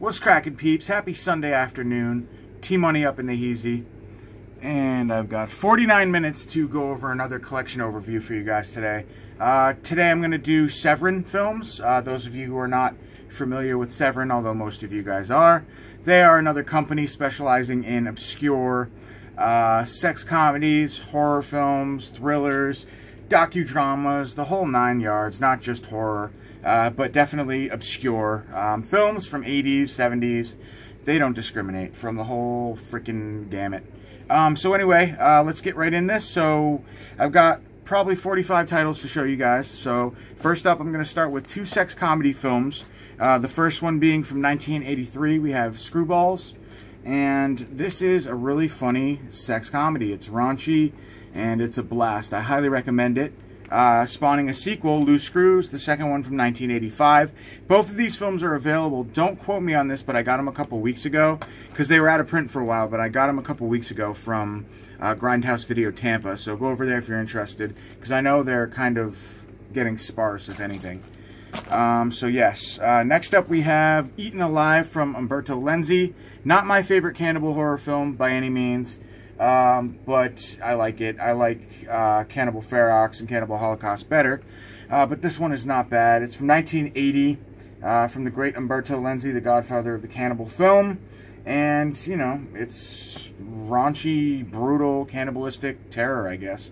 What's cracking, peeps? Happy Sunday afternoon. T-Money up in the heezy. And I've got 49 minutes to go over another collection overview for you guys today. Today I'm going to do Severin films. Those of you who are not familiar with Severin, although most of you guys are, they are another company specializing in obscure sex comedies, horror films, thrillers, docudramas, the whole 9 yards, not just horror. But definitely obscure films from 80s, 70s. They don't discriminate from the whole freaking gamut. So anyway, let's get right in this. So I've got probably 45 titles to show you guys. So first up, I'm going to start with 2 sex comedy films. The first one being from 1983, we have Screwballs. And this is a really funny sex comedy. It's raunchy and it's a blast. I highly recommend it. Spawning a sequel, Loose Screws, the second one from 1985. Both of these films are available. Don't quote me on this, but I got them a couple weeks ago because they were out of print for a while, but I got them a couple weeks ago from Grindhouse Video Tampa, so go over there if you're interested because I know they're kind of getting sparse, if anything. So yes, next up we have Eaten Alive from Umberto Lenzi. Not my favorite cannibal horror film by any means. But I like it. I like Cannibal Ferox and Cannibal Holocaust better. But this one is not bad. It's from 1980, from the great Umberto Lenzi, the godfather of the cannibal film. And, you know, it's raunchy, brutal, cannibalistic terror, I guess.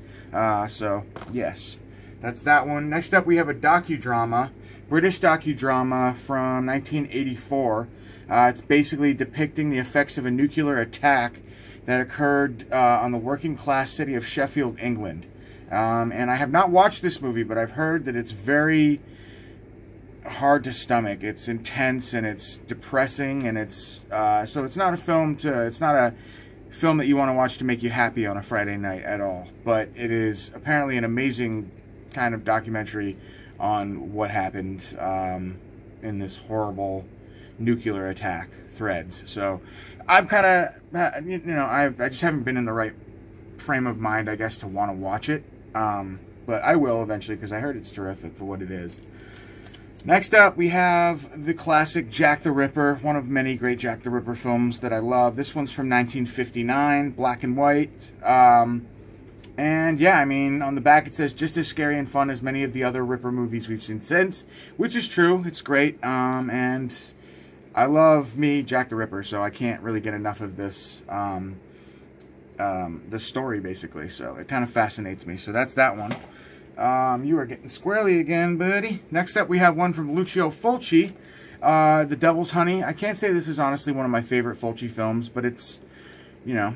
So, yes, that's that one. Next up, we have a docudrama, British docudrama from 1984. It's basically depicting the effects of a nuclear attack that occurred on the working class city of Sheffield, England. And I have not watched this movie, but I've heard that it's very hard to stomach. It's intense and it's depressing, and it's so it's not a film that you want to watch to make you happy on a Friday night at all. But it is apparently an amazing kind of documentary on what happened in this horrible nuclear attack threads. So I'm kind of, you know, I just haven't been in the right frame of mind, I guess, to want to watch it. But I will eventually because I heard it's terrific for what it is. Next up, we have the classic Jack the Ripper, one of many great Jack the Ripper films that I love. This one's from 1959, black and white. And yeah, I mean, on the back it says, just as scary and fun as many of the other Ripper movies we've seen since, which is true. It's great. And I love me, Jack the Ripper, so I can't really get enough of this, the story, basically. So it kind of fascinates me. So that's that one. You are getting squirrely again, buddy. Next up, we have one from Lucio Fulci, The Devil's Honey. I can't say this is honestly one of my favorite Fulci films, but it's, you know,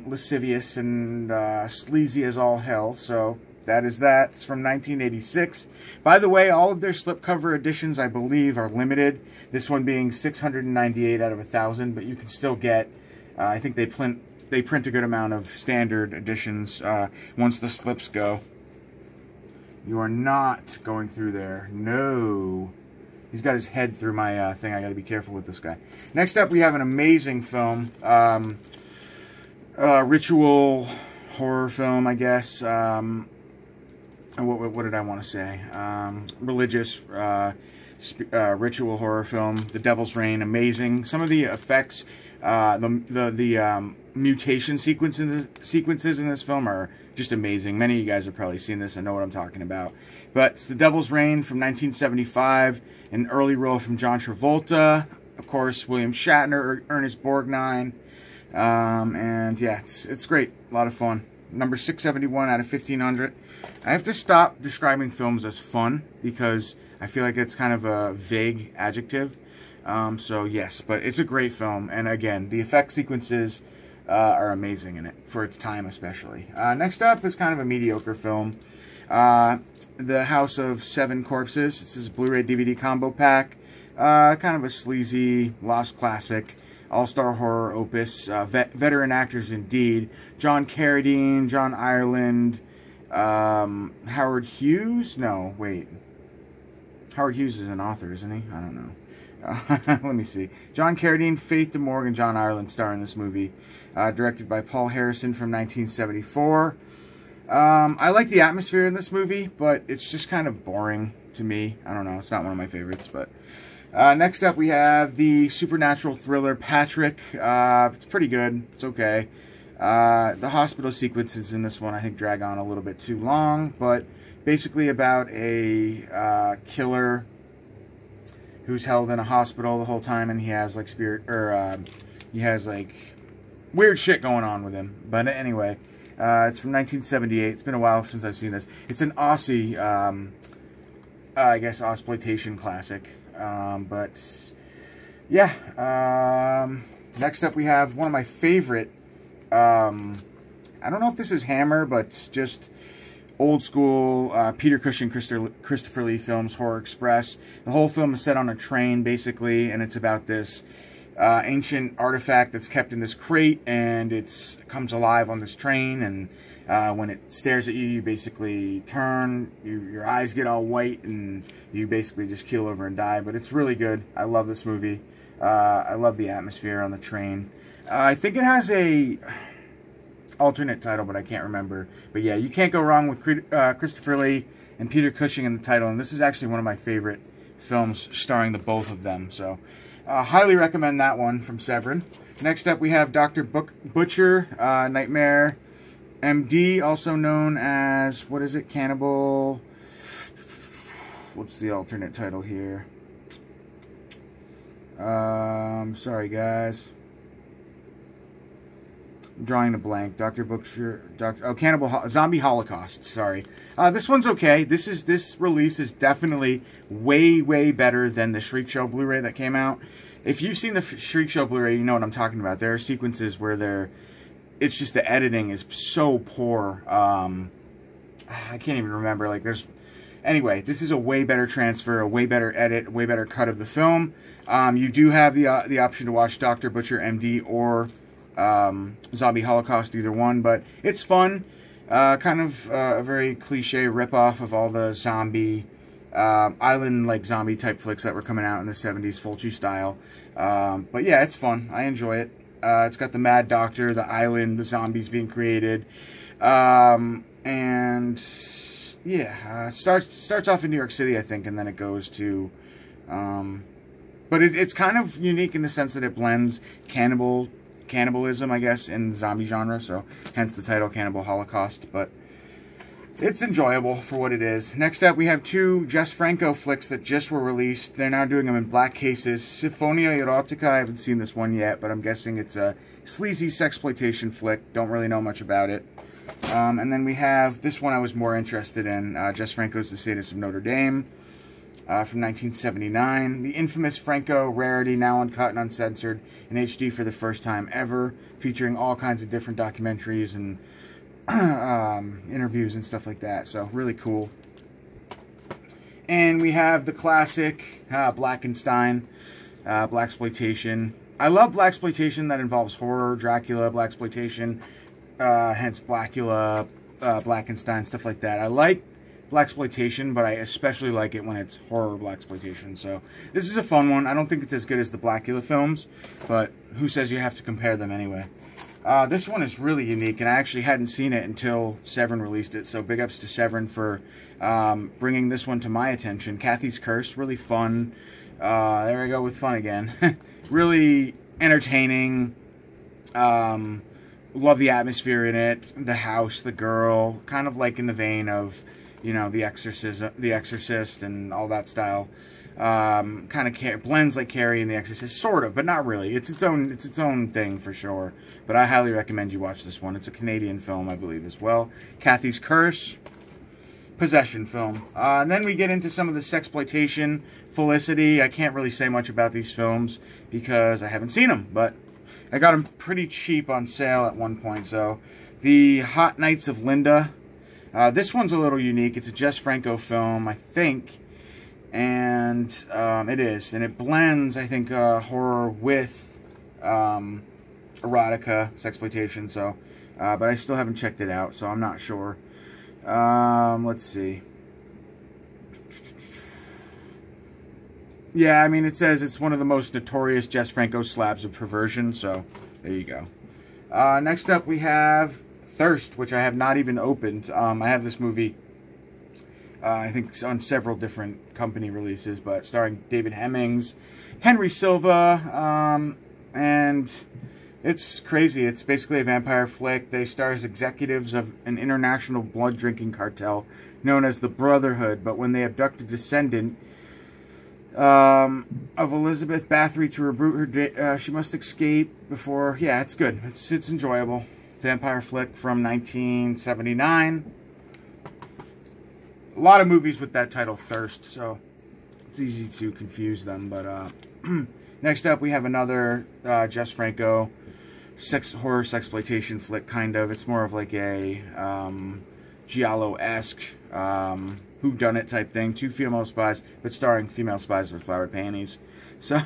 lascivious and sleazy as all hell, so that is that. It's from 1986. By the way, all of their slipcover editions, I believe, are limited. This one being 698 out of 1,000, but you can still get, I think they print a good amount of standard editions once the slips go. You are not going through there. No. He's got his head through my thing. I got to be careful with this guy. Next up, we have an amazing film. Ritual horror film, I guess. What did I want to say? Religious ritual horror film. The Devil's Reign, amazing. Some of the effects, the mutation sequences in this film are just amazing. Many of you guys have probably seen this and know what I'm talking about. But it's The Devil's Reign from 1975, an early role from John Travolta, of course, William Shatner, Ernest Borgnine. And yeah, it's great. A lot of fun. Number 671 out of 1,500. I have to stop describing films as fun because I feel like it's kind of a vague adjective. So yes, but it's a great film. And again, the effect sequences are amazing in it, for its time especially. Next up is kind of a mediocre film. The House of Seven Corpses. This is a Blu-ray DVD combo pack. Kind of a sleazy, lost classic. All-star horror opus, veteran actors indeed. John Carradine, John Ireland, Howard Hughes? No, wait. Howard Hughes is an author, isn't he? I don't know. Let me see. John Carradine, Faith DeMorgan, John Ireland star in this movie. Directed by Paul Harrison from 1974. I like the atmosphere in this movie, but it's just kind of boring to me. I don't know. It's not one of my favorites, but Next up, we have the supernatural thriller Patrick. It's pretty good. It's okay. The hospital sequences in this one, I think, drag on a little bit too long, but basically about a killer who's held in a hospital the whole time, and he has like he has like weird shit going on with him. But anyway, it's from 1978. It's been a while since I've seen this. It's an Aussie, I guess, exploitation classic. But yeah. Next up, we have one of my favorite. I don't know if this is Hammer, but it's just old school Peter Cushing, Christopher Lee films, Horror Express. The whole film is set on a train, basically, and it's about this ancient artifact that's kept in this crate, and it comes alive on this train, and when it stares at you, you basically turn, your eyes get all white, and you basically just keel over and die. But it's really good. I love this movie. I love the atmosphere on the train. I think it has a alternate title, but I can't remember. But yeah, you can't go wrong with Christopher Lee and Peter Cushing in the title, and this is actually one of my favorite films starring the both of them. So highly recommend that one from Severin. Next up, we have Dr. Butcher, Nightmare MD, also known as, what is it, Cannibal? What's the alternate title here? Sorry guys. I'm drawing a blank. Dr. Butcher, Cannibal, Zombie Holocaust, sorry. This one's okay. This release is definitely way better than the Shriek Show Blu-ray that came out. If you've seen the Shriek Show Blu-ray, you know what I'm talking about. There are sequences where it's just the editing is so poor. I can't even remember. Like anyway, this is a way better transfer, a way better edit, a way better cut of the film. You do have the option to watch Dr. Butcher MD or Zombie Holocaust, either one, but it's fun. Kind of a very cliche ripoff of all the zombie island like zombie type flicks that were coming out in the 70s, Fulci style. But yeah, it's fun. I enjoy it. It's got the Mad Doctor, the island, the zombies being created, and yeah, starts off in New York City, I think, and then it goes to. But it's kind of unique in the sense that it blends cannibalism, I guess, in the zombie genre, so hence the title Cannibal Holocaust, but it's enjoyable for what it is. Next up, we have two Jess Franco flicks that just were released. They're now doing them in black cases. Symphonia Erotica, I haven't seen this one yet, but I'm guessing it's a sleazy sexploitation flick. Don't really know much about it. And then we have this one I was more interested in, Jess Franco's The Sadist of Notre Dame. From 1979. The infamous Franco rarity, now uncut and uncensored in HD for the first time ever, featuring all kinds of different documentaries and interviews and stuff like that. So really cool. And we have the classic Blackenstein, blaxploitation. I love blaxploitation that involves horror, Dracula, blaxploitation, hence Blackula, Blackenstein, stuff like that. I like blaxploitation, but I especially like it when it's horror blaxploitation. So this is a fun one. I don't think it's as good as the Blackula films, but who says you have to compare them anyway? This one is really unique, and I actually hadn't seen it until Severin released it, so big ups to Severin for bringing this one to my attention. Kathy's Curse, really fun. There I go with fun again. Really entertaining. Love the atmosphere in it, the house, the girl, kind of like in the vein of, you know, The Exorcist and all that style. Kind of blends like Carrie and The Exorcist, sort of, but not really. It's its own thing for sure. But I highly recommend you watch this one. It's a Canadian film, I believe, as well. Kathy's Curse, possession film. And then we get into some of the sexploitation. Felicity. I can't really say much about these films because I haven't seen them, but I got them pretty cheap on sale at one point. So, the Hot Nights of Linda. This one's a little unique. It's a Jess Franco film, I think. And it is. And it blends, I think, horror with erotica, sexploitation. So, but I still haven't checked it out, so I'm not sure. Let's see. Yeah, I mean, it says it's one of the most notorious Jess Franco slabs of perversion, so there you go. Next up, we have Thirst, which I have not even opened. I have this movie I think on several different company releases, but starring David Hemmings, Henry Silva, and it's crazy. It's basically a vampire flick. They star as executives of an international blood-drinking cartel known as the Brotherhood, but when they abduct a descendant of Elizabeth Bathory to reboot her, she must escape before... Yeah, it's good. It's enjoyable. Vampire flick from 1979. A lot of movies with that title, Thirst, so it's easy to confuse them. But next up, we have another Jess Franco horror sexploitation flick, kind of. It's more of like a Giallo-esque whodunit type thing. 2 female spies, but starring female spies with flowered panties. So,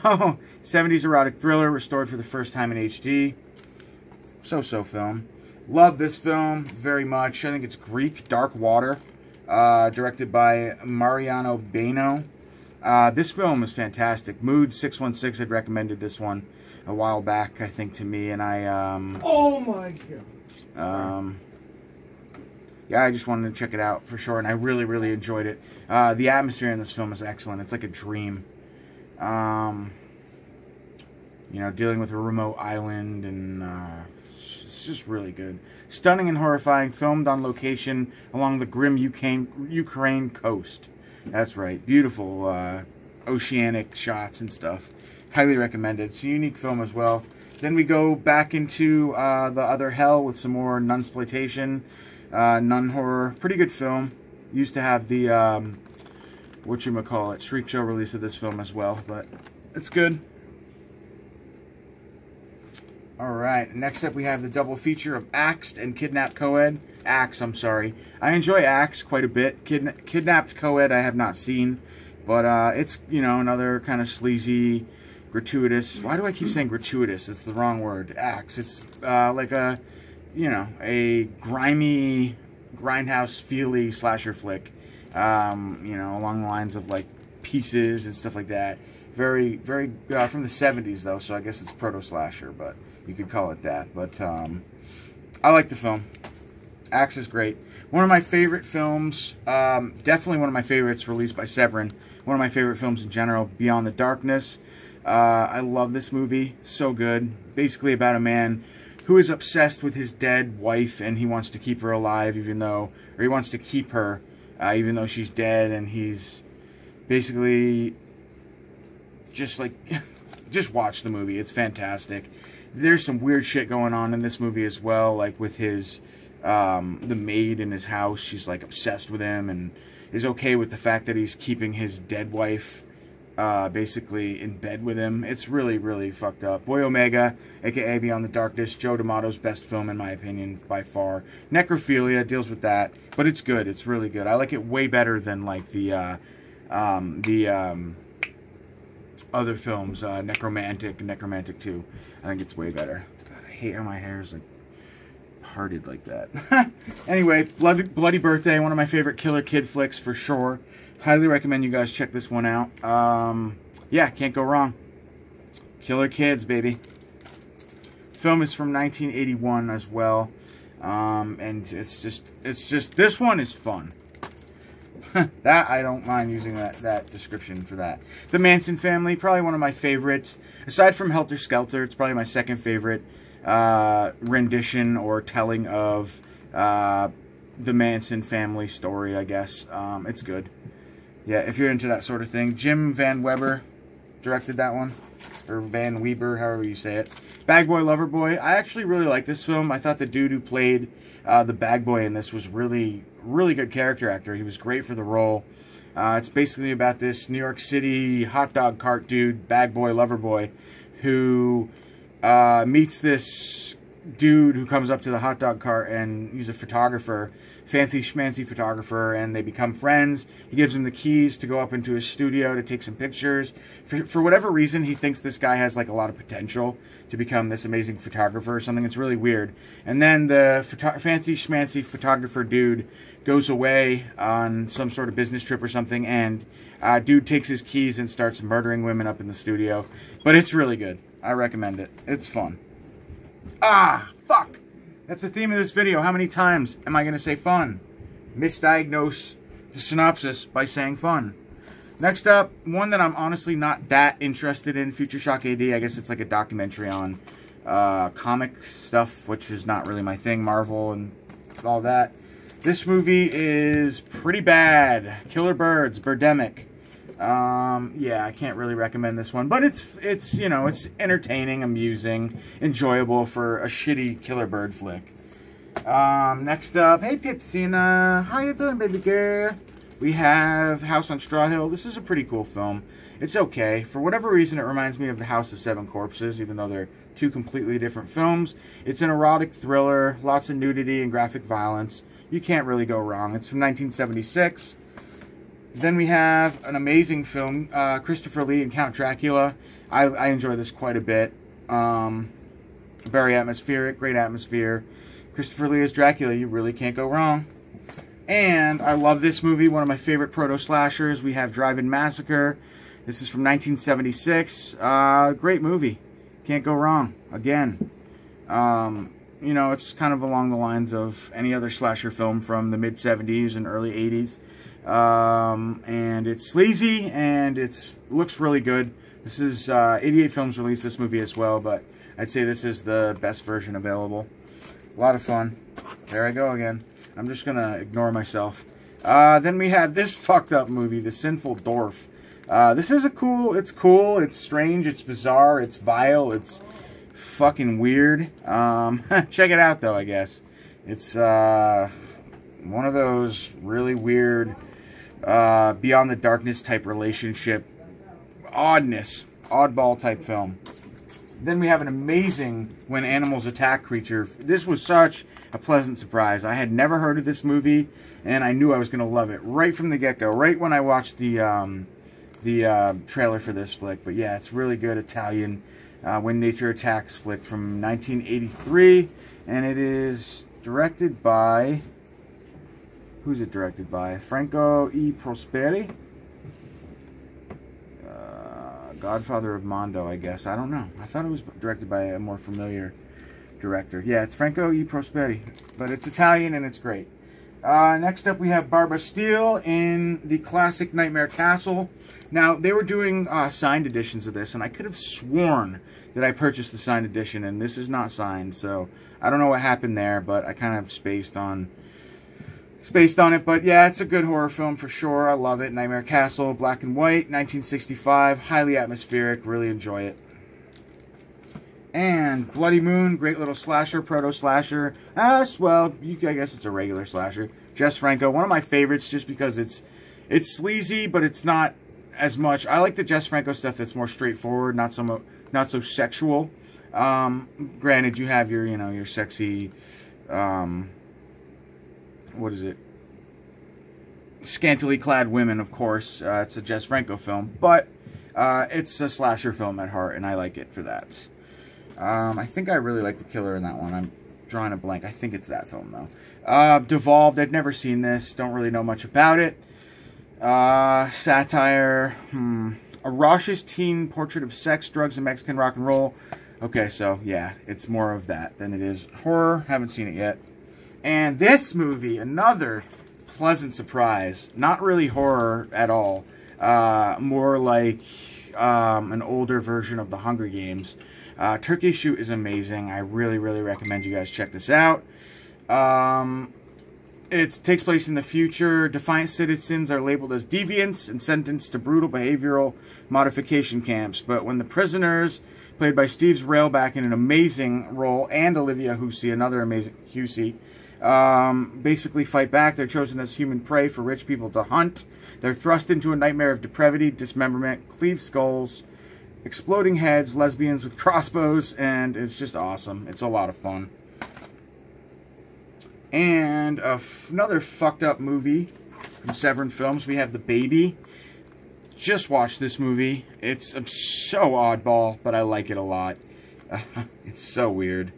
70s erotic thriller restored for the first time in HD. So-so film. Love this film very much. I think it's Greek. Dark Water. Directed by Mariano Baino. This film is fantastic. Mood 616 had recommended this one a while back, I think, to me, and I oh my god. Yeah, I just wanted to check it out for sure, and I really, really enjoyed it. The atmosphere in this film is excellent. It's like a dream. You know, dealing with a remote island, and it's just really good. Stunning and horrifying, filmed on location along the grim Ukraine coast. That's right. Beautiful oceanic shots and stuff. Highly recommended. It's a unique film as well. Then we go back into the other hell with some more nunsploitation, nun horror. Pretty good film. Used to have the whatchamacallit, Shriek Show release of this film as well, but it's good. Alright, next up we have the double feature of Axed and Kidnapped Coed. Axe, I'm sorry. I enjoy Axe quite a bit. Kidnapped Coed I have not seen, but it's, you know, another kind of sleazy, gratuitous... Why do I keep saying gratuitous? It's the wrong word. Axe. It's like a, you know, a grimy, grindhouse-feely slasher flick. You know, along the lines of, like, Pieces and stuff like that. Very, very, from the 70s, though, so I guess it's proto-slasher, but you could call it that. But I like the film. Axe is great. One of my favorite films, definitely one of my favorites released by Severin. One of my favorite films in general, Beyond the Darkness. I love this movie. So good. Basically about a man who is obsessed with his dead wife, and he wants to keep her alive, even though, or he wants to keep her, even though she's dead, and he's basically just like, just watch the movie. It's fantastic. There's some weird shit going on in this movie as well, like with his, the maid in his house. She's like obsessed with him and is okay with the fact that he's keeping his dead wife basically in bed with him. It's really, really fucked up. Boy Omega, aka Beyond the Darkness, Joe D'Amato's best film in my opinion by far. Necrophilia deals with that, but it's good. It's really good. I like it way better than like the other films, Necromantic 2. I think it's way better. God, I hate how my hair's like parted like that. Anyway, Bloody Birthday, one of my favorite killer kid flicks for sure. Highly recommend you guys check this one out. Yeah, can't go wrong. Killer Kids, baby. Film is from 1981 as well. And it's just, this one is fun. That, I don't mind using that description for that. The Manson Family, probably one of my favorites. Aside from Helter Skelter, it's probably my second favorite rendition or telling of the Manson family story, I guess. It's good. Yeah, if you're into that sort of thing. Jim Van Weber directed that one. Or Van Weber, however you say it. Bag Boy, Lover Boy. I actually really like this film. I thought the dude who played the bag boy in this was really good character actor. He was great for the role. It's basically about this New York City hot dog cart dude, bag boy, lover boy, who meets this dude who comes up to the hot dog cart, and he's a photographer, fancy schmancy photographer, and they become friends. He gives him the keys to go up into his studio to take some pictures. For whatever reason, he thinks this guy has like a lot of potential to become this amazing photographer or something. It's really weird. And then the fancy schmancy photographer dude goes away on some sort of business trip or something, and dude takes his keys and starts murdering women up in the studio. But it's really good. I recommend it. It's fun. Ah, fuck. That's the theme of this video. How many times am I going to say fun? Misdiagnosed synopsis by saying fun. Next up, one that I'm honestly not that interested in, Future Shock AD. I guess it's like a documentary on comic stuff, which is not really my thing, Marvel and all that. This movie is pretty bad. Killer Birds, Birdemic. Yeah, I can't really recommend this one, but it's you know, it's entertaining, amusing, enjoyable for a shitty killer bird flick. Next up, hey Pipsina, how you doing, baby girl? We have House on Straw Hill. This is a pretty cool film. It's okay. For whatever reason, it reminds me of The House of Seven Corpses, even though they're two completely different films. It's an erotic thriller, lots of nudity and graphic violence. You can't really go wrong. It's from 1976. Then we have an amazing film, Christopher Lee and Count Dracula. I enjoy this quite a bit. Very atmospheric, great atmosphere. Christopher Lee as Dracula, you really can't go wrong. And I love this movie, one of my favorite proto-slashers. We have In Massacre. This is from 1976. Great movie. Can't go wrong. Again, you know, it's kind of along the lines of any other slasher film from the mid-70s and early 80s. And it's sleazy, and it looks really good. This is 88 Films released this movie as well, but I'd say this is the best version available. A lot of fun. There I go again. I'm just gonna ignore myself. Then we have this fucked up movie, The Sinful Dwarf. This is it's cool, it's strange, it's bizarre, it's vile, it's fucking weird. Check it out though, I guess. It's one of those really weird Beyond the Darkness type relationship, oddball type film. Then we have an amazing When Animals Attack creature. This was such a pleasant surprise. I had never heard of this movie, and I knew I was going to love it right from the get-go, right when I watched the trailer for this flick. But yeah, it's really good Italian When Nature Attacks flick from 1983, and it is directed by... Who's it directed by? Franco E. Prosperi? Godfather of Mondo, I guess. I don't know. I thought it was directed by a more familiar director. Yeah, it's Franco E. Prosperi, but it's Italian and it's great. Next up, we have Barbara Steele in the classic Nightmare Castle. Now, they were doing signed editions of this, and I could have sworn that I purchased the signed edition, and this is not signed, so I don't know what happened there, but I kind of spaced on it. But yeah, it's a good horror film for sure. I love it. Nightmare Castle, black and white, 1965, highly atmospheric, really enjoy it. And Bloody Moon, great little slasher, proto-slasher. Well, I guess it's a regular slasher. Jess Franco, one of my favorites just because it's sleazy, but it's not as much. I like the Jess Franco stuff that's more straightforward, not so sexual. Granted, you have your sexy, what is it? Scantily clad women, of course. It's a Jess Franco film, but it's a slasher film at heart, and I like it for that. I think I really like the killer in that one. I'm drawing a blank. I think it's that film, though. Devolved. I've never seen this. Don't really know much about it. Satire. A raucous teen portrait of sex, drugs, and Mexican rock and roll. Okay, so, yeah. It's more of that than it is horror. Haven't seen it yet. And this movie, another pleasant surprise. Not really horror at all. More like an older version of The Hunger Games. Turkey Shoot is amazing. I really, really recommend you guys check this out. It takes place in the future. Defiant citizens are labeled as deviants and sentenced to brutal behavioral modification camps. But when the prisoners, played by Steve Railback in an amazing role, and Olivia Hussey, another amazing Hussey, basically fight back, they're chosen as human prey for rich people to hunt. They're thrust into a nightmare of depravity, dismemberment, cleaved skulls, exploding heads, lesbians with crossbows, and it's just awesome. It's a lot of fun. And another fucked up movie from Severin Films. We have The Baby. Just watched this movie. It's so oddball, but I like it a lot. It's so weird.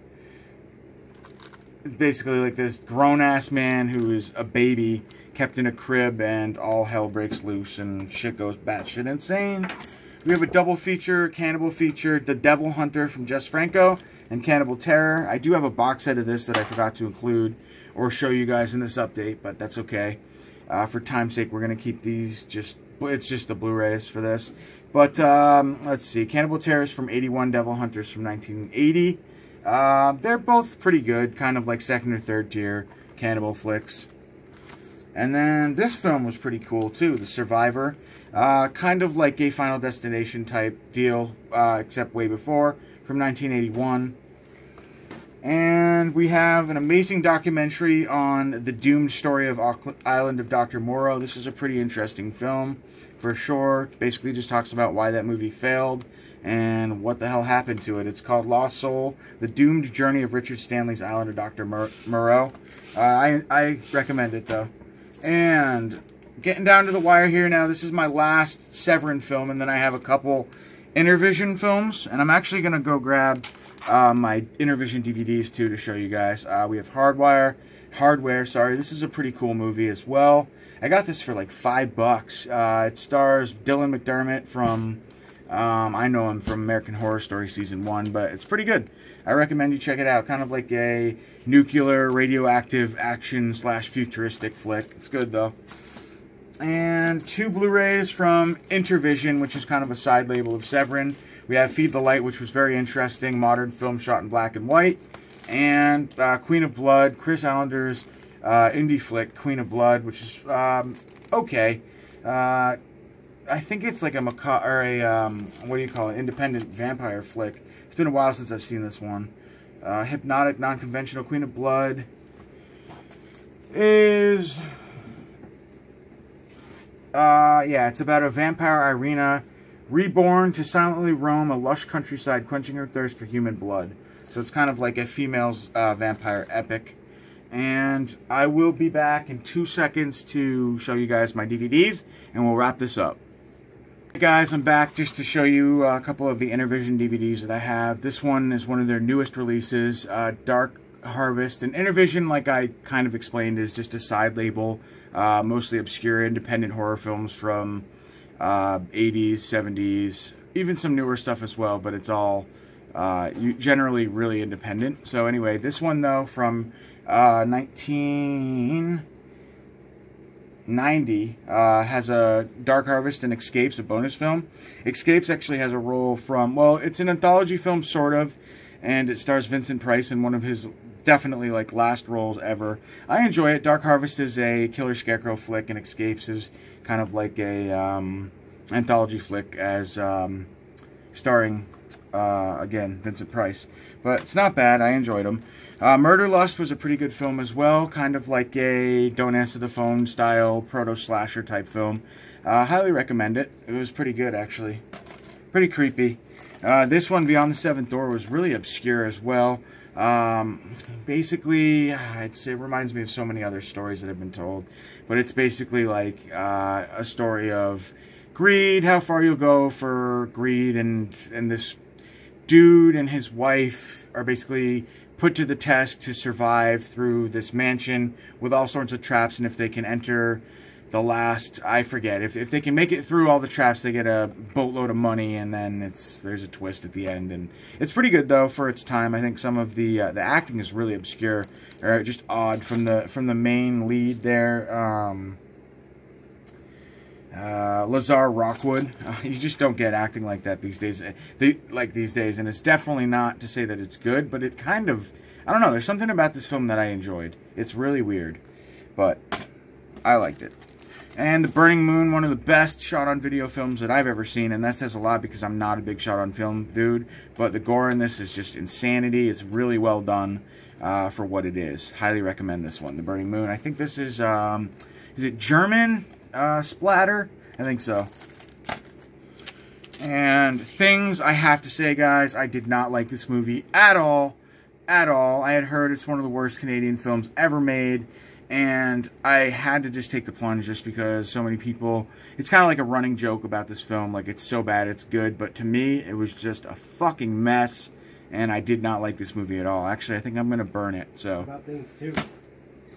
It's basically like this grown-ass man who is a baby kept in a crib, and all hell breaks loose and shit goes batshit insane. We have a double feature, Cannibal feature, The Devil Hunter from Jess Franco, and Cannibal Terror. I do have a box set of this that I forgot to include or show you guys in this update, but that's okay. For time's sake, we're going to keep these it's just the Blu-rays for this. But, let's see. Cannibal Terrorist from 81, Devil Hunters from 1980. They're both pretty good, kind of like second or third tier cannibal flicks. And then this film was pretty cool too, The Survivor. Kind of like a Final Destination type deal, except way before, from 1981. And we have an amazing documentary on the doomed story of Island of Dr. Moreau. This is a pretty interesting film, for sure. Basically just talks about why that movie failed and what the hell happened to it. It's called Lost Soul, The Doomed Journey of Richard Stanley's Island of Dr. Moreau. I recommend it, though. And getting down to the wire here now, this is my last Severin film, and then I have a couple Intervision films, and I'm actually going to go grab my Intervision DVDs, too, to show you guys. We have Hardwire, sorry. This is a pretty cool movie as well. I got this for like $5. It stars Dylan McDermott from... I know him from American Horror Story Season 1, but it's pretty good. I recommend you check it out. Kind of like a nuclear, radioactive action / futuristic flick. It's good, though. And 2 Blu-rays from Intervision, which is kind of a side label of Severin. We have Feed the Light, which was very interesting. Modern film shot in black and white. And Queen of Blood, Chris Allender's indie flick, Queen of Blood, which is okay. I think it's like a what do you call it? Independent vampire flick. It's been a while since I've seen this one. Hypnotic, non-conventional. Queen of Blood is yeah, it's about a vampire Irina reborn to silently roam a lush countryside, quenching her thirst for human blood. So it's kind of like a female's vampire epic. And I will be back in 2 seconds to show you guys my DVDs, and we'll wrap this up. Hey guys, I'm back just to show you a couple of the Intervision DVDs that I have. This one is one of their newest releases, Dark Harvest. And Intervision, like I kind of explained, is just a side label, mostly obscure independent horror films from 80s, 70s, even some newer stuff as well, but it's all generally really independent. So anyway, this one though, from 1990, has a Dark Harvest and Escapes, a bonus film. Escapes actually has a role from, well, it's an anthology film, sort of, and it stars Vincent Price in one of his definitely like last roles ever. I enjoy it. Dark Harvest is a killer scarecrow flick, and Escapes is kind of like a anthology flick as starring again Vincent Price. But it's not bad. I enjoyed them. Murder Lust was a pretty good film as well, kind of like a Don't Answer the Phone style proto-slasher type film. Highly recommend it. It was pretty good, actually. Pretty creepy. This one, Beyond the Seventh Door, was really obscure as well. Basically, it reminds me of so many other stories that have been told, but it's basically like a story of greed, how far you'll go for greed, and this dude and his wife are basically put to the test to survive through this mansion with all sorts of traps, and if they can enter the last, I forget, if they can make it through all the traps, they get a boatload of money, and then there's a twist at the end, and it's pretty good though for its time. I think some of the acting is really obscure, or just odd from the main lead there. Lazar Rockwood, you just don't get acting like that these days. And it's definitely not to say that it's good, but it kind of, I don't know, there's something about this film that I enjoyed. It's really weird, but I liked it. And The Burning Moon, one of the best shot-on-video films that I've ever seen, and that says a lot because I'm not a big shot-on-film dude, but the gore in this is just insanity. It's really well done for what it is. Highly recommend this one, The Burning Moon. I think this is it German splatter? I think so. And Things, I have to say, guys, I did not like this movie at all. At all. I had heard it's one of the worst Canadian films ever made, and I had to just take the plunge just because so many people, it's kind of like a running joke about this film, like it's so bad it's good, but to me, it was just a fucking mess, and I did not like this movie at all. Actually, I think I'm going to burn it, so. What about Things 2?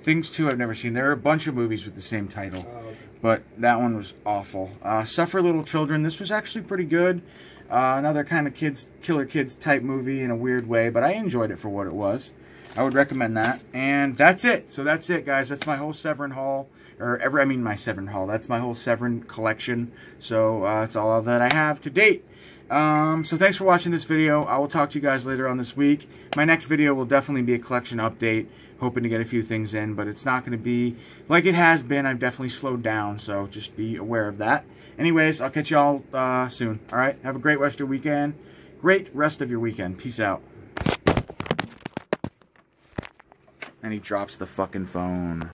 Things 2 I've never seen. There are a bunch of movies with the same title, Okay. but that one was awful. Suffer Little Children, this was actually pretty good. Another kind of killer kids type movie in a weird way, but I enjoyed it for what it was. I would recommend that. And that's it. So that's it, guys. That's my whole Severin haul I mean my Severin haul. That's my whole Severin collection. So that's all that I have to date. So thanks for watching this video. I will talk to you guys later on this week. My next video will definitely be a collection update. Hoping to get a few things in, but it's not going to be like it has been. I've definitely slowed down, so just be aware of that. Anyways, I'll catch y'all soon. All right, have a great rest of your weekend. Great rest of your weekend. Peace out. And he drops the fucking phone.